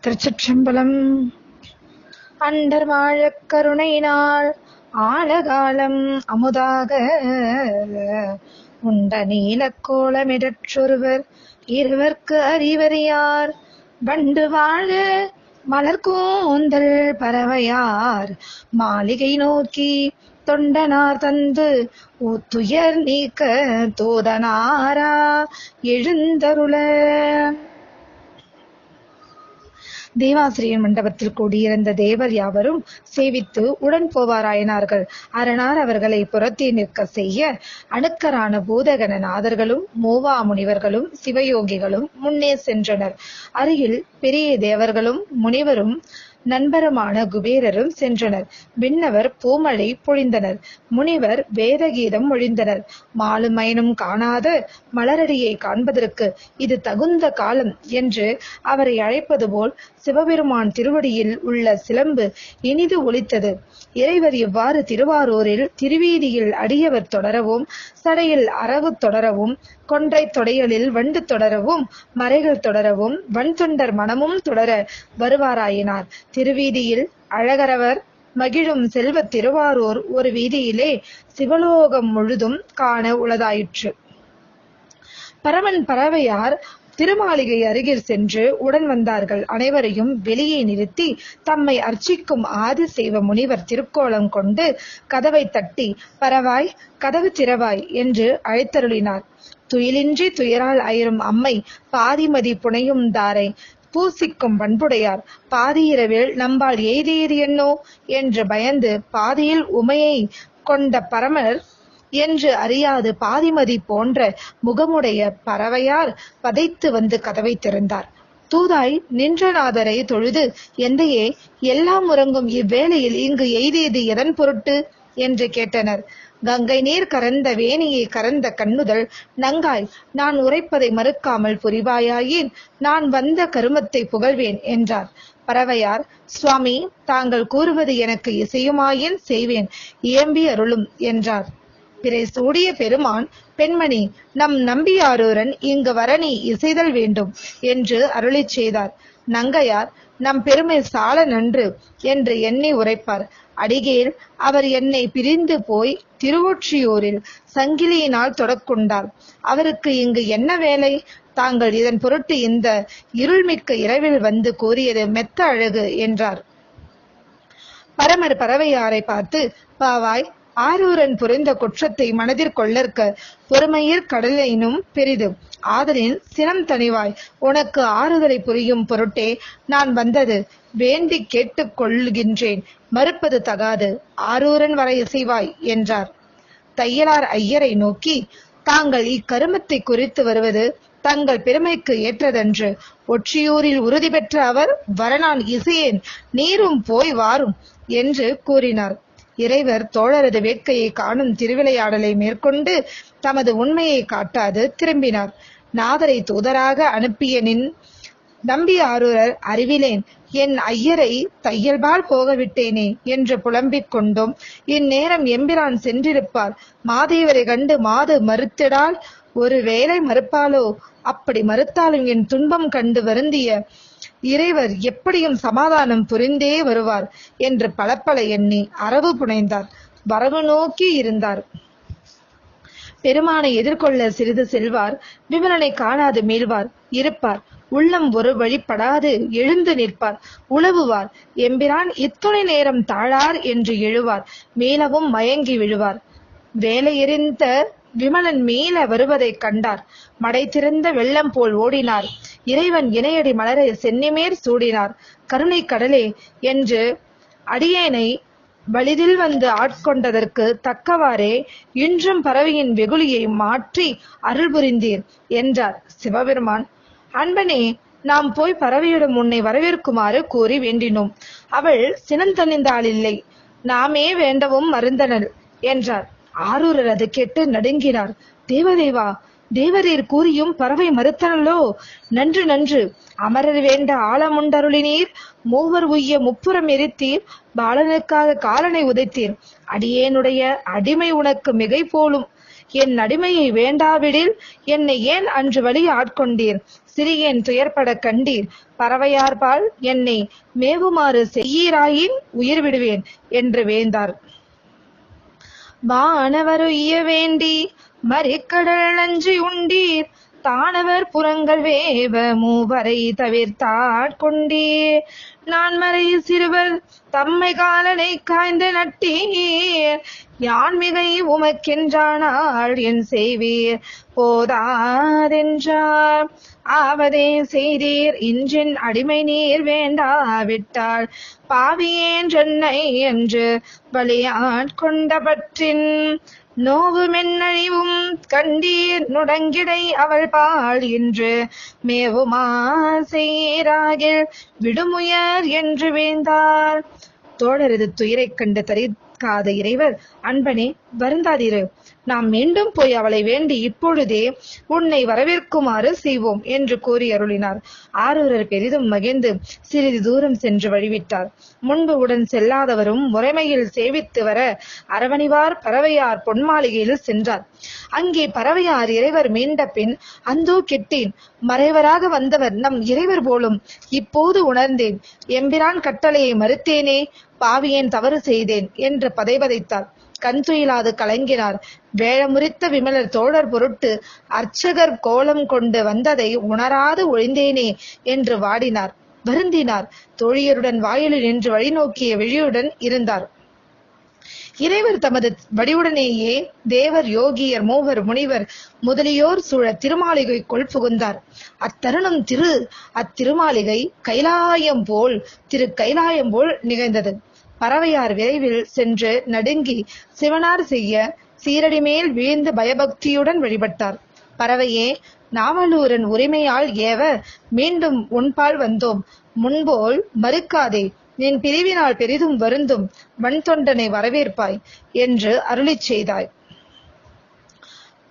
திருச்சிற்றம்பலம். Under வாழக் கருணையினால் ஆழகாலம் அமுதாக உண்ட நீலக்கோளமிடற்றொருவர் இருவர்க்கு அறிவறியார் வண்டு வாழ மலர்கூந்தல் பறவையார் மாளிகை நோக்கி தொண்டனார் தந்து துயர் நீக்க தூதனாரா எழுந்தருள. தேவாசிரியர் மண்டபத்தில் கூடியிருந்த தேவர் யாவரும் சேவித்து உடன் போவாராயினார்கள். அரணார் அவர்களை புறத்தே நிற்க செய்ய அணுக்கரான பூதகன நாதர்களும் மூவா முனிவர்களும் சிவயோகிகளும் முன்னே சென்றனர். அருகில் பெரிய தேவர்களும் முனிவரும் நண்பருமான குபேரரும் சென்றனர். விண்ணவர் பூமழை பொழிந்தனர். முனிவர் வேதகீதம் மொழிந்தனர். மாலுமயனும் காணாத மலரடியை காண்பதற்கு இது தகுந்த காலம் என்று அவரை அழைப்பது போல் சிவபெருமான் திருவடியில் உள்ள சிலம்பு இனிது ஒலித்தது. இறைவர் இவ்வாறு திருவாரூரில் திருவீதியில் அடியவர் தொடரவும், சடையில் அரவு தொடரவும், கொன்றை தொடையலில் வண்டு தொடரவும், மறைகள் தொடரவும், வன்தொண்டர் மனமும் தொடர வருவாராயினார். திருவீதியில் அழகரவர் மகிழும் செல்வ திருவாரூர் ஒரு வீதியிலே சிவலோகம் முழுதும் காண உளதாயிற்று. பரமன் பறவையார் திருமாளிகை அருகில் சென்று உடன் வந்தார்கள். அனைவரையும் வெளியே நிறுத்தி தம்மை அர்ச்சிக்கும் ஆதிசைவ முனிவர் திருக்கோலம் கொண்டு கதவை தட்டி, பரவாய் கதவு திறவாய் என்று அழைத்தருளினார். துயிலின்றி துயரால் அயரும் அம்மை பாதிமதி புனையும் தாரை பூசிக்கும் பண்புடையார் பாதியிரவில் நம்பால் எய்தியது என்னோ என்று பயந்து பாதியில் உமையை கொண்ட பரமர் என்று அறியாது பாதிமதி போன்ற முகமுடைய பறவையார் பதைத்து வந்து கதவை திறந்தார். தூதாய் நின்றநாதரை தொழுது, எந்தையே, எல்லாம் உறங்கும் இவ்வேளையில் இங்கு எய்தியது எதன் பொருட்டு என்று கேட்டனர். கங்கை நீர் கறந்த வேணியை கறந்த கண்ணுதல் நங்காய், நான் உரைப்பதை மறுக்காமல் புரிவாயாயின் நான் வந்த கருமத்தை புகழ்வேன் என்றார். பறவையார், சுவாமி, தாங்கள் கூறுவது எனக்கு இசையுமாயின் செய்வேன், இயம்பி அருளும் என்றார். பிறை சூடிய பெருமான், பெண்மணி, நம் நம்பியாரூரன் இங்கு வர நீ இசைதல் வேண்டும் என்று அருளி செய்தார். நங்கையார், நம் பெருமை சால நன்று என்று எண்ணி உரைப்பார். அடிகேல் அவர் என்னை பிரிந்து போய் திருவொற்றியூரில் சங்கிலியினால் தொடக்கொண்டார். அவருக்கு இங்கு என்ன வேலை? தாங்கள் இதன் பொருட்டு இந்த இருள்மிக்க இரவில் வந்து கூறியது மெத்த அழகு என்றார். பரமர் பறவையாரை பார்த்து, பாவாய், ஆரூரன் புரிந்த குற்றத்தை மனதிற்கொள்ளற்க பொறுமையிற் கடலினும் பெரிது. ஆதலின் சினம் தணிவாய், உனக்கு ஆறுதலை புரியும் பொருட்டே நான் வந்தது. வேண்டி கேட்டுக் கொள்கின்றேன், மறுப்பது தகாது. ஆரூரன் வர இசைவாய் என்றார். தையலார் ஐயரை நோக்கி, தாங்கள் இக்கருமத்தை குறித்து வருவது தங்கள் பெருமைக்கு ஏற்றதன்று. ஒற்றியூரில் உறுதி பெற்ற அவர் வர நான் இசையேன், நீரும் போய் வாரும் என்று கூறினார். இறைவர் தோழரது வேட்கையை காணும் திருவிளையாடலை மேற்கொண்டு தமது உண்மையை காட்டாது திரும்பினார். நாதரை தூதராக அனுப்பிய நின் நம்பி ஆரூரர் அறிவிலேன், என் ஐயரை தையல்பால் போகவிட்டேனே என்று புலம்பிக் கொண்டும், இந்நேரம் எம்பிரான் சென்றிருப்பார். மாதேவரை கண்டு மாது மறுத்திடால், ஒரு வேளை மறுப்பாலோ? அப்படி மறுத்தாலும் என் துன்பம் கண்டு வருந்திய இறைவர் எப்படியும் சமாதானம் புரிந்தே வருவார் என்று பலப்பல எண்ணி அரவு புனைந்தார். வரவு நோக்கி இருந்தார். பெருமானை எதிர்கொள்ள சிறிது செல்வார். விமலனை காணாது மீள்வார். இருப்பார். உள்ளம் ஒரு வழிபடாது எழுந்து நிற்பார். உளவுவார். எம்பிரான் இத்துணை நேரம் தாழார் என்று எழுவார். மீளவும் மயங்கி விழுவார். வேலை எறிந்த விமலன் மீள வருவதை கண்டார். மடை திறந்த வெள்ளம் போல் ஓடினார். இறைவன் இணையடி மலரை சென்னிமேற் சூடினார். கருணை கடலே என்று அடியேனை வலிதில் வந்து ஆட்கொண்டதற்கு தக்கவாறே இன்றும் பறவையின் வெகுளியை மாற்றி அருள் புரிந்தீர் என்றார். சிவபெருமான், அன்பனே, நாம் போய் பறவையிடம் உன்னை வரவேற்குமாறு கூறி வேண்டினோம். அவள் சினந்தணிந்தாள் இல்லை, நாமே வேண்டவும் மருந்தனள் என்றார். ஆரூரர் அது கேட்டு நடுங்கினார். தேவதேவா, தேவரீர் கூறியும் பறவை மறுத்தனளோ? நன்று நன்று. அமரர் வேண்ட ஆழமுண்டருளினீர். மூவர் உய்ய முப்புறம் எரித்தீர். பாலனுக்காக காலனை உதைத்தீர். அடியேனுடைய அடிமை உனக்கு மிகை போலும் என் அடிமையை வேண்டாவிடில் என்னை ஏன் அன்று வழி ஆட்கொண்டீர்? சிறியேன் துயர்பட கண்டீர். பறவையார்பால் என்னை மேவுமாறு செய்யீராயின் உயிர் விடுவேன் என்று வேந்தார். வானவருய்ய வேண்டி மறிக்கடல் நஞ்சி உண்டீர். தானவர் புறங்கள் வேவ மூவரை தவிர்த்தாட்கொண்டீர். நான்மறை சிறுவர் தம்மை காலனை காய்ந்து நட்டீர். யான் மிகை உமக்கென்றானால் என் செய்வீர் போதாதென்றார். ஆவதே செய்தீர் இன்றின் அடிமை நீர் வேண்டாவிட்டால் பாவியேன் சென்னை என்று பலியாட்கொண்ட பற்றின் நோவு மென்னழிவும் கண்டீர். நுடங்கிடை அவள் பால் என்று மேவுமா செய்யராகில் விடுமுயர் என்று வேந்தார். தோழரது துயரைக் கண்டு தரிக்காத இறைவர், அன்பனே வருந்தாதிரு, நாம் மீண்டும் போய் அவளை வேண்டி இப்பொழுதே உன்னை வரவேற்குமாறு செய்வோம் என்று கூறி அருளினார். ஆரூரர் பெரிதும் மகிழ்ந்து சிறிது தூரம் சென்று வழிவிட்டார். முன்பு உடன் செல்லாதவரும் முறைமையில் சேவித்து வர அரவணிவார் பறவையார் பொன்மாளிகையில் சென்றார். அங்கே பறவையார் இறைவர் மீண்ட பின், அந்தோ கெட்டேன், மறைவராக வந்தவர் நம் இறைவர் போலும். இப்போது உணர்ந்தேன், எம்பிரான் கட்டளையை மறுத்தேனே, பாவியேன் தவறு செய்தேன் என்று பதைபதைத்தார். கண் துயிலாது கலங்கினார். வேழமுறித்த விமலர் தோழர் பொருட்டு அர்ச்சகர் கோலம் கொண்டு வந்ததை உணராது ஒழிந்தேனே என்று வாடினார், வருந்தினார். தோழியருடன் வாயிலில் நின்று வழிநோக்கிய விழியுடன் இருந்தார். இறைவர் தமது வடிவுடனேயே தேவர், யோகியர், மூவர், முனிவர் முதலியோர் சூழ திருமாளிகைக்குள் புகுந்தார். அத்தருணம் அத்திருமாளிகை கைலாயம் போல் நிகழ்ந்தது. பறவையார் விரைவில் சென்று நடுங்கி சிவனார் செய்ய சீரடி மேல் வீழ்ந்து பயபக்தியுடன் வழிபட்டார். பறவையே, நாவலூரன் உரிமையால் ஏவ மீண்டும் உன்பால் வந்தோம். முன்போல் மறுக்காதே, நின் பிரிவினால் பெரிதும் வருந்தும் வன்தொண்டனை வரவேற்பாய் என்று அருளிச் செய்தாய்.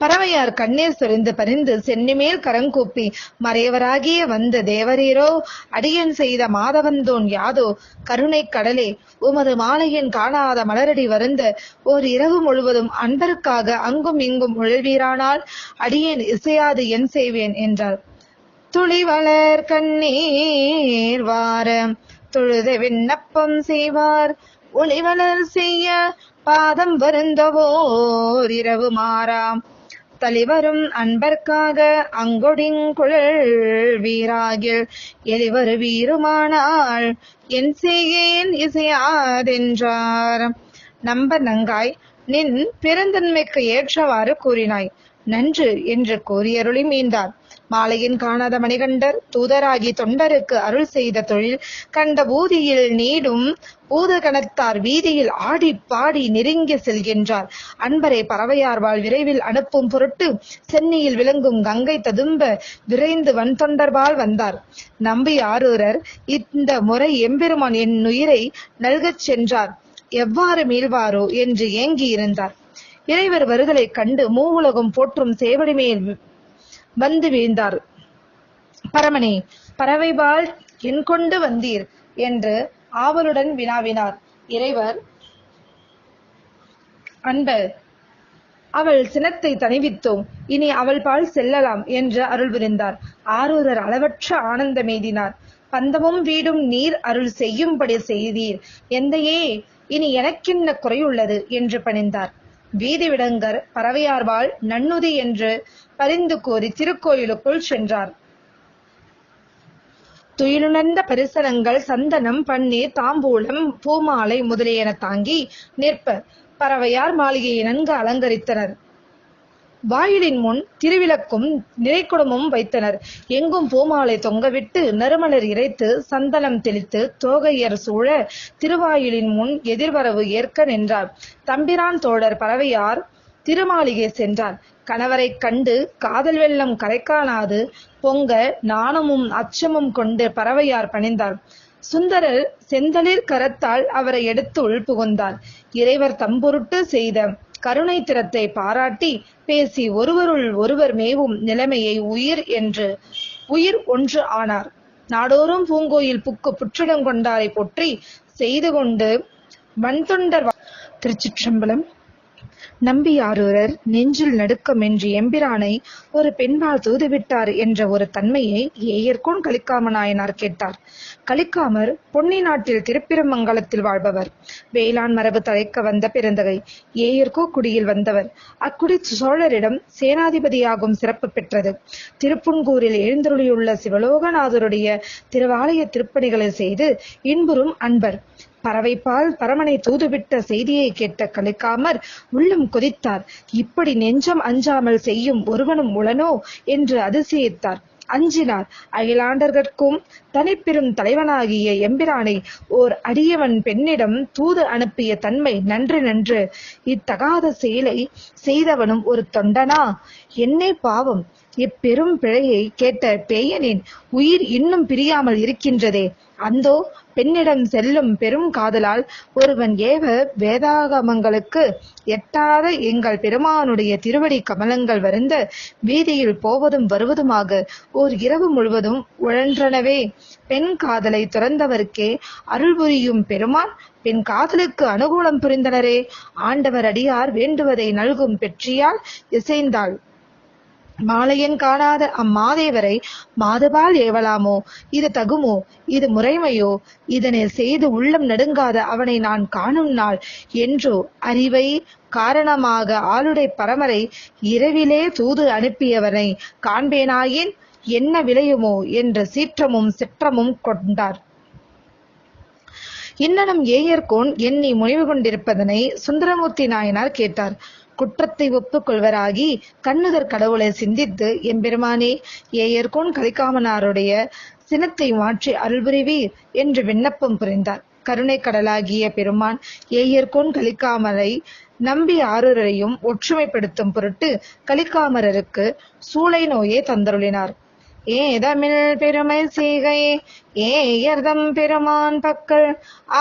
பறவையார் கண்ணீர் சொரிந்து பறிந்து சென்னிமேல் கரங்கூப்பி, மறையவராகிய வந்த தேவரீரோ, அடியன் செய்த மாதவந்தோன் யாதோ, கருணை கடலே, உமது மாலையின் காணாத மலரடி வருந்த ஓர் இரவு முழுவதும் அன்பருக்காக அங்கும் இங்கும் உழல்வீரானால் அடியேன் இசையாது என் செய்வேன் என்றார். துளிவளர் கண்ணீர் வார தொழுத விண்ணப்பம் செய்வார், ஒளிவளர் செய்ய பாதம் வருந்தவோர் இரவு மாறாம். தலிவரும் அன்பர்க்காக அங்கொடிங்குழல் வீராகில் எளிவரு வீருமானால் என் செய்கேன் இசையாதென்றார். நம்ப நங்காய், நின் பெருந்தன்மைக்கு ஏற்றவாறு கூறினாய், நன்று என்று கூறியருளி மீண்டார். மாலையின் காணாத மணிகண்டர் தூதராகி தொண்டருக்கு அருள் செய்த தொழில் கண்ட பூதியில் நீடும் பூதகணத்தார் வீதியில் ஆடி பாடி நெருங்கி செல்கின்றார். அன்பரை பறவையார்வாள் விரைவில் அனுப்பும் பொருட்டு சென்னியில் விளங்கும் கங்கை ததும்ப விரைந்து வன்தொண்டர்பால் வந்தார். நம்பி ஆரூரர் இந்த முறை எம்பெருமான் என் உயிரை நல்கச் சென்றார், எவ்வாறு மீள்வாரோ என்று ஏங்கி இருந்தார். இறைவர் வருதலைக் கண்டு மூவுலகம் போற்றும் சேவடி மேல் வந்து வீழ்ந்தார். பரமனே, பறவைபால் என் கொண்டு வந்தீர் என்று ஆவலுடன் வினாவினார். இறைவர், அன்பர், அவள் சினத்தை தணிவித்தோம், இனி அவள் பால் செல்லலாம் என்று அருள் புரிந்தார். ஆரூரர் அளவற்ற ஆனந்தமெய்தினார். பந்தமும் வீடும் நீர் அருள் செய்யும்படி செய்தீர், எந்தையே, இனி எனக்கென்ன குறையுள்ளது என்று பணிந்தார். வீதி விடங்கர் பறவையார்வாள் நன்னுதி என்று பரிந்து கோரி திருக்கோயிலுக்குள் சென்றார். துயிலுணர்ந்த பரிசனங்கள் சந்தனம், பன்னீர், தாம்பூலம், பூமாலை முதலியன தாங்கி நிற்ப பறவையார் மாளிகையை நன்கு அலங்கரித்தனர். வாயிலின் முன் திருவிளக்கும் நிறைக்குடமும் வைத்தனர். எங்கும் பூமாலை தொங்கவிட்டு நறுமலர் இறைத்து சந்தனம் தெளித்து தோகையர் சூழ திருவாயிலின் முன் எதிர்வரவு ஏற்க நின்றார். தம்பிரான் தோழர் பறவையார் திருமாளிகை சென்றார். கணவரை கண்டு காதல் வெள்ளம் கரைக்கானாது பொங்க நாணமும் அச்சமும் கொண்டு பறவையார் பணிந்தார். சுந்தரர் செந்தளிர் கரத்தால் அவரை எடுத்து உள்புகுந்தார். இறைவர் தம்பொருட்டு செய்த கருணை திறத்தை பாராட்டி பேசி ஒருவருள் ஒருவர் மேவும் நிலைமையை உயிர் ஒன்று ஆனார். நாடோறும் பூங்கோயில் புக்கு புற்றிடம் கொண்டாரை போற்றி செய்து கொண்டு வன்தொண்டர். திருச்சிற்றம்பலம். நம்பியாரூரர் நெஞ்சில் நடுக்கமின்றி எம்பிரானை ஒரு பெண்பால் தூதுவிட்டார் என்ற ஒரு தன்மையை ஏயர்கோன் கலிக்காம நாயனார் கேட்டார். கலிக்காமர் பொன்னி நாட்டில் திருப்பிரமங்கலத்தில் வாழ்பவர். வேளாண் மரபு தழைக்க வந்த பிறந்தகை. ஏயர்கோ குடியில் வந்தவர். அக்குடி சோழரிடம் சேனாதிபதியாகும் சிறப்பு பெற்றது. திருப்புன்கூரில் எழுந்தருளியுள்ள சிவலோகநாதருடைய திருவாலய திருப்பணிகளை செய்து இன்புறும் அன்பர். பறவைப்பால் பரமனை தூதுவிட்ட செய்தியை கேட்ட கலிக்காமர் உள்ளம் கொதித்தார். இப்படி நெஞ்சம் அஞ்சாமல் செய்யும் ஒருவனும் உளனோ என்று அதிசயித்தார். அஞ்சினார். அகிலாண்டர்கட்கும் தனிப்பெரும் தலைவனாகிய எம்பிரானை ஓர் அடியவன் பெண்ணிடம் தூது அனுப்பிய தன்மை நன்று நன்று. இத்தகாத செயலை செய்தவனும் ஒரு தொண்டனா? என்னே பாவம்! இப்பெரும் பிழையை கேட்ட பேயனின் உயிர் இன்னும் பிரியாமல் இருக்கின்றதே. அந்தோ பெண்ணிடம் செல்லும் பெரும் காதலால் ஒருவன் ஏவ வேதாகமங்களுக்கு எட்டாத எங்கள் பெருமானுடைய திருவடி கமலங்கள் வருந்த வீதியில் போவதும் வருவதுமாக ஓர் இரவு முழுவதும் உழன்றனவே. பெண் காதலை துறந்தவருக்கே அருள் புரியும் பெருமான் பெண் காதலுக்கு அனுகூலம் புரிந்தனரே. ஆண்டவர் அடியார் வேண்டுவதை நல்கும் பெற்றியால் இசைந்தாள். மாலையன் காணாத அம்மாதேவரை மாதபால் ஏவலாமோ? இது தகுமோ? இது முறைமையோ? இதனை செய்து உள்ளம் நடுங்காத அவனை நான் காணும் நாள் என்றோ அறிவை காரணமாக ஆளுடை பரமரை இரவிலே தூது அனுப்பியவனை காண்பேனாயின் என்ன விளையுமோ என்ற சீற்றமும் சிற்றமும் கொண்டார். இன்னனும் ஏயர்கோன் எண்ணி முனிவு கொண்டிருப்பதனை சுந்தரமூர்த்தி நாயனார் கேட்டார். குற்றத்தை ஒப்புக்கொள்வராகி கண்ணுதர் கடவுளை சிந்தித்து, எம்பெருமானே, ஏயர்கோன் கலிக்காமனாருடைய சினத்தை மாற்றி அருள்புரிவீர் என்று விண்ணப்பம் புரிந்தார். கருணை கடலாகிய பெருமான் ஏயர்கோன் கலிக்காமரை நம்பி ஆரூரையும் ஒற்றுமைப்படுத்தும் பொருட்டு கலிக்காமரருக்கு சூளை நோயை தந்தருளினார். ஏதமிழ் பெருமை செய்கை ஏயர்தம் பெருமான் பக்கள்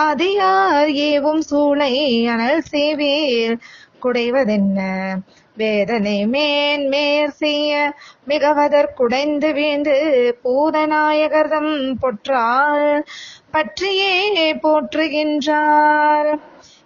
ஆதியார் ஏவும் சூளை அனல் சேவேல் குடைவதென்ன வேதனை மேன்மேற் செய்ய மிகவதற்குடைந்து வீழ்ந்து பூதநாயகர்தம் பொற்றால் பற்றியே போற்றுகின்றார்.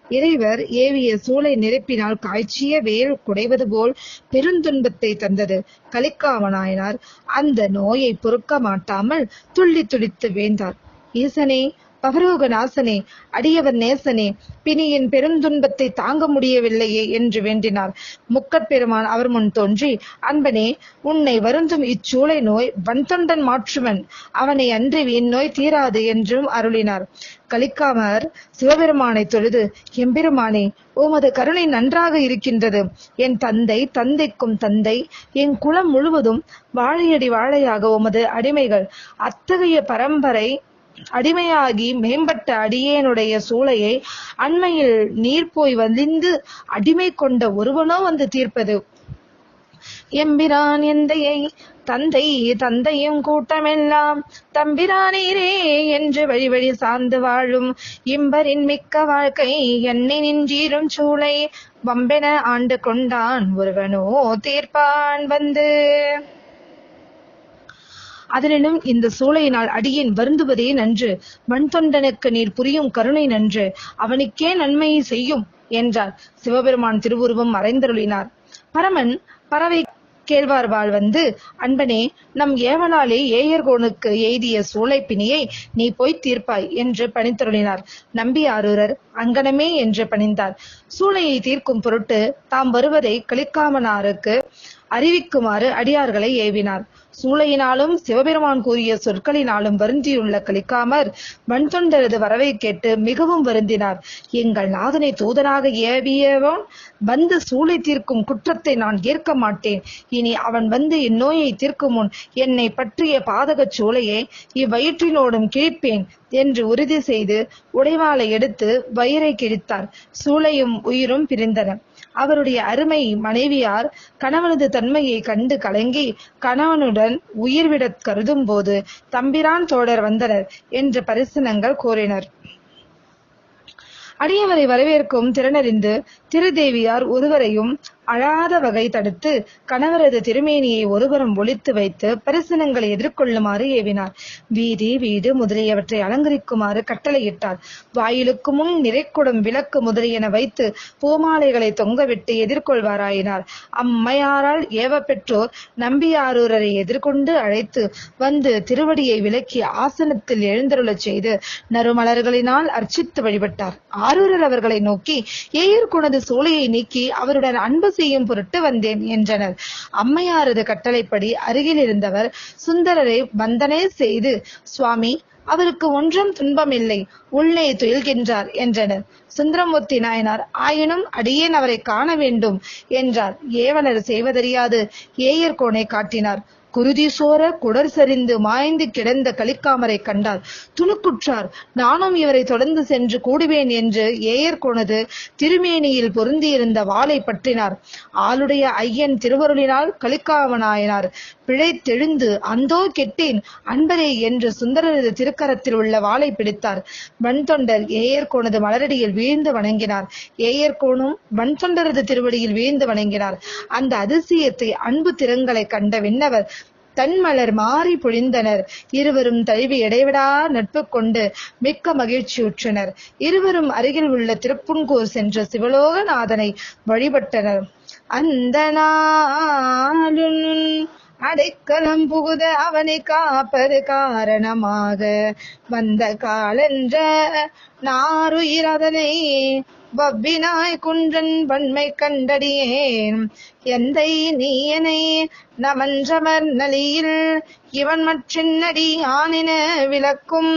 இறைவர் ஏவிய சூளை நெருப்பினால் காய்ச்சிய வேல் குடைவது போல் பெருந்துன்பத்தை தந்தது. கலிக்காம நாயனார் அந்த நோயை பொறுக்க மாட்டாமல் துள்ளி துடித்து வேண்டார். ஈசனே, பவரோகநாசனே, அடியவர் நேசனே, பிணியின் பெருந்துன்பத்தை தாங்க முடியவில்லையே என்று வேண்டினார். முக்கட்பெருமான் அவர் முன் தோன்றி, அன்பனே, உன்னை வருந்தும் இச்சூளை நோய் வன்தொண்டன் மாற்றுவன், அவனை அன்றி இந்நோய் தீராது என்றும் அருளினார். கலிக்காமர் சிவபெருமானை தொழுது, எம்பெருமானே, உமது கருணை நன்றாக இருக்கின்றது. என் தந்தை தந்தைக்கும் தந்தை, என் குலம் முழுவதும் வாழையடி வாழையாக உமது அடிமைகள். அத்தகைய பரம்பரை அடிமையாகி மேம்பட்ட அடியேனுடைய சூளையை அண்மையில் நீர் போய் வலிந்து அடிமை கொண்ட ஒருவனோ வந்து தீர்ப்பது? எம்பிரான் எந்தையை தந்தை தந்தையும் கூட்டமெல்லாம் தம்பிரானீரே என்று வழி வழி சார்ந்து வாழும் இம்பரின் மிக்க வாழ்க்கை என்னை நின்றீரும் சூளை வம்பென ஆண்டு கொண்டான் ஒருவனோ தீர்ப்பான் வந்து. அதனினும் இந்த சூளையினால் அடியேன் வருந்துவதே நன்று. வன்தொண்டனுக்கு நீர் புரியும் கருணை நன்று, அவனுக்கே நன்மையை செய்யும் என்றார். சிவபெருமான் திருவுருவம் மறைந்தருளினார். பரமன் பறவை கேழ்வார்வாள் வந்து, அன்பனே, நம் ஏவலாலே ஏயர்கோனுக்கு எய்திய சூளை பிணியை நீ போய் தீர்ப்பாய் என்று பணித்தருளினார். நம்பி ஆரூரர் அங்கனமே என்று பணிந்தார். சூளையை தீர்க்கும் பொருட்டு தாம் வருவதை கலிக்காமனாருக்கு அறிவிக்குமாறு அடியார்களை ஏவினார். சூளையினாலும் சிவபெருமான் கூறிய சொற்களினாலும் வருந்தியுள்ள கலிக்காமர் வன்தொண்டரது வரவை கேட்டு மிகவும் வருந்தினார். எங்கள் நாதனை தூதனாக ஏவியவன் வந்து சூளை தீர்க்கும் குற்றத்தை நான் ஏற்க மாட்டேன். இனி அவன் வந்து இந்நோயை தீர்க்கும் முன் என்னை பற்றிய பாதக சூளையை இவ்வயிற்றினோடும் கிழிப்பேன் என்று உறுதி செய்து உடைவாளை எடுத்து வயிறை கிழித்தார். சூளையும் உயிரும் பிரிந்தன. அவருடைய அருமை மனைவியார் கணவனது தன்மையை கண்டு கலங்கி கணவனுடன் உயிர்விட கருதும் போது தம்பிரான் தோழர் வந்தனர் என்று பரிசனங்கள் கோரினர். அடியவரை வரவேற்கும் திறனறிந்து திருதேவியார் ஒருவரையும் அழாத வகை தடுத்து கணவரது திருமேனியை ஒருபுறம் ஒளித்து வைத்து பரிசனங்களை எதிர்கொள்ளுமாறு ஏவினார். வீதி வீடு முதலியவற்றை அலங்கரிக்குமாறு கட்டளையிட்டார். வாயிலுக்கு முன் நிறைக்குடம் விளக்கு முதலியன வைத்து பூமாலைகளை தொங்கவிட்டு எதிர்கொள்வாராயினார். அம்மையாரால் ஏவப்பெற்றோர் நம்பியாரூரரை எதிர்கொண்டு அழைத்து வந்து திருவடியை விலக்கி ஆசனத்தில் எழுந்தருளச் செய்து நறுமலர்களினால் அர்ச்சித்து வழிபட்டார். ஆரூரர் அவர்களை நோக்கி, ஏயர்குனது சோலையை நீக்கி அவருடன் அன்பு செய்யும் பொருட்டு வந்தேன் என்றனர். அம்மையாரது கட்டளைப்படி அருகில் இருந்தவர் சுந்தரரை வந்தனை செய்து, சுவாமி, அவருக்கு ஒன்றும் துன்பமில்லை, உள்ளே துயில்கின்றார் என்றனர். சுந்தரமூர்த்தி நாயனார், ஆயினும் அடியேன் அவரை காண வேண்டும் என்றார். ஏவலர் செய்வதறியாது ஏயர்கோனை காட்டினார். குருதி சோர குடர் சரிந்து மாய்ந்து கிடந்த கலிக்காமரை கண்டார். துணுக்குற்றார். நானும் இவரை தொடர்ந்து சென்று கூடுவேன் என்று ஏயர்கோனது திருமேனியில் பொருந்தியிருந்த வாளை பற்றினார். ஆளுடைய ஐயன் திருவருளினால் கலிக்காமனாயினார் பிழைத்தெழுந்து, அந்தோ கெட்டேன் அன்பரே என்று சுந்தரரது திருக்கரத்தில் உள்ள வாளை பிடித்தார். வன்தொண்டர் ஏயர்கோனது மலரடியில் வீழ்ந்து வணங்கினார். ஏயர்கோனும் வன்தொண்டரது திருவடியில் வீழ்ந்து வணங்கினார். அந்த அதிசயத்தை அன்பு திறங்களை கண்ட விண்ணவர் தன்மலர் மாறி பொழிந்தனர். இருவரும் தழுவி இடைவிடா நட்பு கொண்டு மிக்க மகிழ்ச்சியுற்றனர். இருவரும் அருகில் உள்ள திருப்புன்கூர் சென்ற சிவலோகநாதனை வழிபட்டனர். அந்த நாளும் அடைக்கலம் புகுத அவனை காப்பது காரணமாக வந்த காலென்ற நாருயிரதனை வவ்வினாய் குன்றன் வன்மை கண்டடியேன் எந்தை நீயனை நமன்றமர் நலியில் இவன் மற்றின்னடி ஆனின விளக்கும்